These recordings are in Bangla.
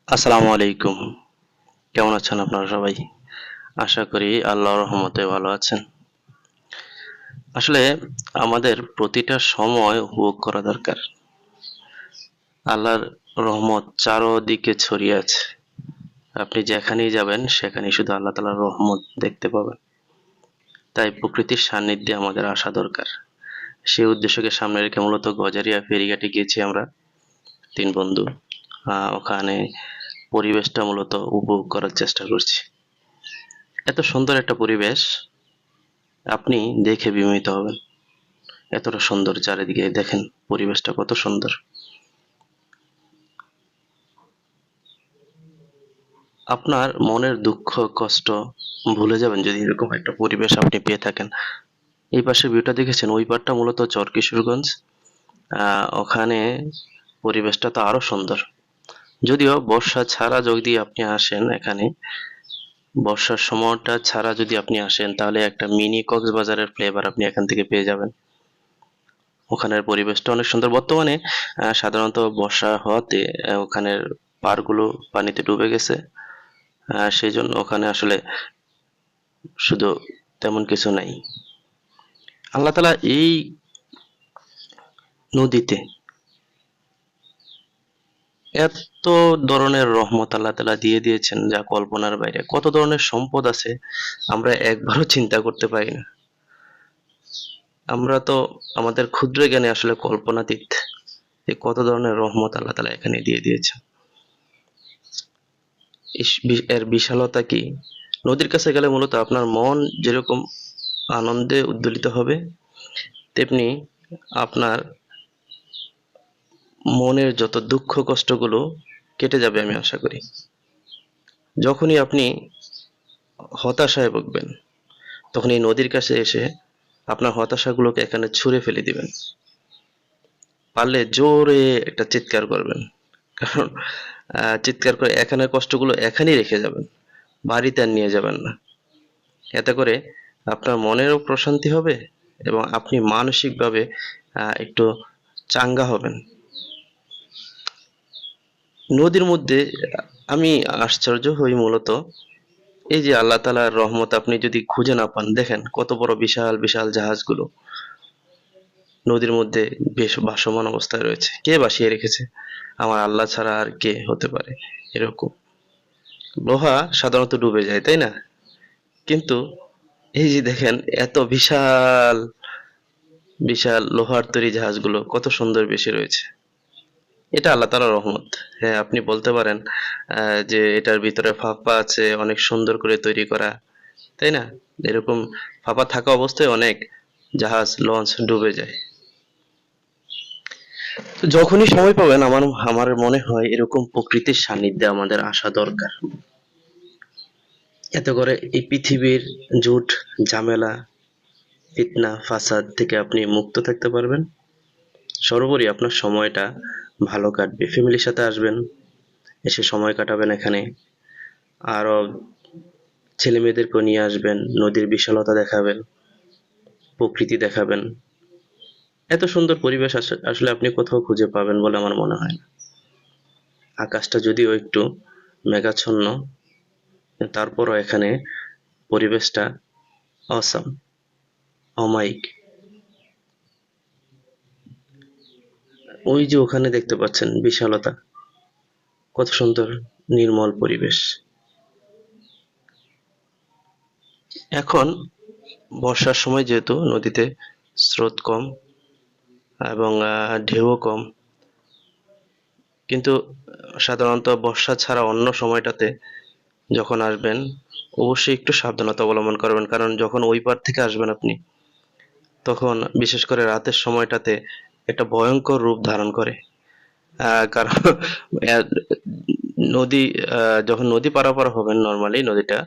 আসসালামু আলাইকুম। কেমন আছেন আপনারা সবাই? আশা করি আল্লাহর রহমতে ভালো আছেন। আসলে আমাদের প্রতিটা সময় উপভোগ করা দরকার। আল্লাহর রহমত চারদিকে ছড়িয়ে আছে। আপনি যেখানেই যাবেন সেখানেই শুধু আল্লাহ তাআলার রহমত দেখতে পাবেন। তাই প্রকৃতির সান্নিধ্যে আমাদের আসা দরকার। সেই উদ্দেশ্যকে সামনে রেখে মূলত গজারিয়া ফেরিঘাটে গিয়েছি আমরা ৩ বন্ধু। ওখানে পরিবেশটা মূলত উপভোগ করার চেষ্টা করছি। এত সুন্দর একটা পরিবেশ, আপনি দেখে বিস্মিত হবেন। এতটা সুন্দর চারিদিকে দেখেন, পরিবেশটা কত সুন্দর। আপনার মনের দুঃখ কষ্ট ভুলে যাবেন যদি এরকম একটা পরিবেশ আপনি পেয়ে থাকেন। এই পাশের ভিউটা দেখেছেন, ওই পারটা মূলত চর কিশোরগঞ্জ। ওখানে পরিবেশটা তো আরো সুন্দর। যদিও বর্ষা ছাড়া যদি আপনি আসেন এখানে, বর্ষার সময়টা ছাড়া যদি আপনি আসেন তাহলে একটা মিনি কক্সবাজারের ফ্লেভার আপনি এখান থেকে পেয়ে যাবেন। ওখানের পরিবেশটা অনেক সুন্দর। বর্তমানে সাধারণত বর্ষা হওয়াতে ওখানের পাড়গুলো পানিতে ডুবে গেছে। সেই জন্য ওখানে আসলে শুধু তেমন কিছু নাই। আল্লাহ তাআলা এই নদীতে এত ধরনের রহমত আল্লাহ তাআলা দিয়ে দিয়েছেন যা কল্পনার বাইরে। কত ধরনের সম্পদ আছে আমরা একবারও চিন্তা করতে পারি না। আমরা তো আমাদের ক্ষুদ্র জ্ঞানে আসলে কল্পনাতীত যে কত ধরনের রহমত আল্লাহ তাআলা এখানে দিয়ে দিয়েছেন। এর বিশালতা কি? নদীর কাছে গেলে মূলত আপনার মন যেরকম আনন্দে উদ্দোলিত হবে, তেমনি আপনার মনের যত দুঃখ কষ্টগুলো কেটে যাবে আমি আশা করি। যখনই আপনি হতাশায় ভুগবেন, তখন এই নদীর কাছে এসে আপনার হতাশাগুলোকে এখানে ছুঁড়ে ফেলে দিবেন। পারলে জোরে একটা চিৎকার করবেন। কারণ চিৎকার করে এখানের কষ্টগুলো এখানেই রেখে যাবেন। বাড়িতে আর নিয়ে যাবেন না। এতে করে আপনার মনেরও প্রশান্তি হবে এবং আপনি মানসিকভাবে একটু চাঙ্গা হবেন। নদীর মধ্যে আমি আশ্চর্য হই মূলত এই যে আল্লাহ তাআলার রহমত আপনি যদি খুঁজে না পান, দেখেন কত বড় বিশাল বিশাল জাহাজগুলো নদীর মধ্যে বেশ ভাসমান অবস্থায় রয়েছে। কে ভাসিয়ে রেখেছে? আমার আল্লাহ ছাড়া আর কে হতে পারে এরকম? লোহা সাধারণত ডুবে যায়, তাই না? কিন্তু এই যে দেখেন এত বিশাল বিশাল লোহার তৈরি জাহাজগুলো কত সুন্দর বেশি রয়েছে। এটা আল্লাহ তাআলার রহমত। হ্যাঁ, আপনি বলতে পারেন যে এটার ভিতরে ফাঁপা আছে অনেক সুন্দর করে তৈরি করা, তাই না? এরকম ফাঁপা থাকা অবস্থায় অনেক জাহাজ লঞ্চ ডুবে যায়। তো যখনই সময় পাবেন আমার আমার মনে হয় এরকম প্রকৃতির সান্নিধ্যে আমাদের আসা দরকার। এতে করে এই পৃথিবীর জুট ঝামেলা ফিতনা ফাসাদ থেকে আপনি মুক্ত থাকতে পারবেন। সর্বোপরি আপনার সময়টা ভালো কাটবে। ফ্যামিলির সাথে আসবেন, এসে সময় কাটাবেন এখানে। আরো ছেলে মেয়েদেরকেও নিয়ে আসবেন, নদীর বিশালতা দেখাবেন, প্রকৃতি দেখাবেন। এত সুন্দর পরিবেশ আসলে আপনি কোথাও খুঁজে পাবেন বলে আমার মনে হয় না। আকাশটা যদিও একটু মেঘাচ্ছন্ন, তারপরও এখানে পরিবেশটা অসাম, অমায়িক। ওই যে ওখানে দেখতে পাচ্ছেন বিশালতা, কত সুন্দর নির্মল পরিবেশ। এখন বর্ষার সময় যেহেতু নদীতে স্রোত কম এবং ঢেউও কম, কিন্তু সাধারণত বর্ষা ছাড়া অন্য সময়টাতে যখন আসবেন অবশ্যই একটু সাবধানতা অবলম্বন করবেন, কারণ যখন ওই পার থেকে আসবেন আপনি, তখন বিশেষ করে রাতের সময়টাতে একটা ভয়ঙ্কর রূপ ধারণ করে। কারণ আহ, নদী যখন নদী পারাপার হবেন নর্মালি নদীটা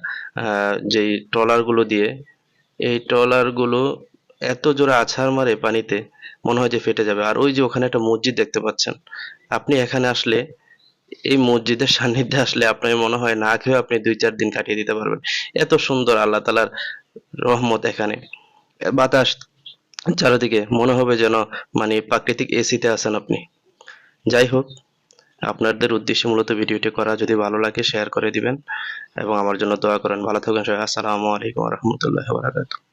যেই ট্রলার গুলো দিয়ে, এই ট্রলার গুলো এত জোরে আছাড় মারে পানিতে, মনে হয় যে ফেটে যাবে। আর ওই যে ওখানে একটা মসজিদ দেখতে পাচ্ছেন, আপনি এখানে আসলে এই মসজিদের সান্নিধ্যে আসলে আপনার মনে হয় না খেয়েও আপনি ২-৪ দিন কাটিয়ে দিতে পারবেন। এত সুন্দর আল্লাহ তাআলার রহমত এখানে। বাতাস চারিদিকে মনে হবে যেন মানে প্রাকৃতিক এসিতে আছেন আপনি। যাই হোক, আপনাদের উদ্দেশ্যে মূলত ভিডিওটি করা। যদি ভালো লাগে শেয়ার করে দিবেন এবং আমার জন্য দোয়া করেন। ভালো থাকবেন সবাই। আসসালামু আলাইকুম ওয়া রাহমাতুল্লাহি ওয়া বারাকাতুহু।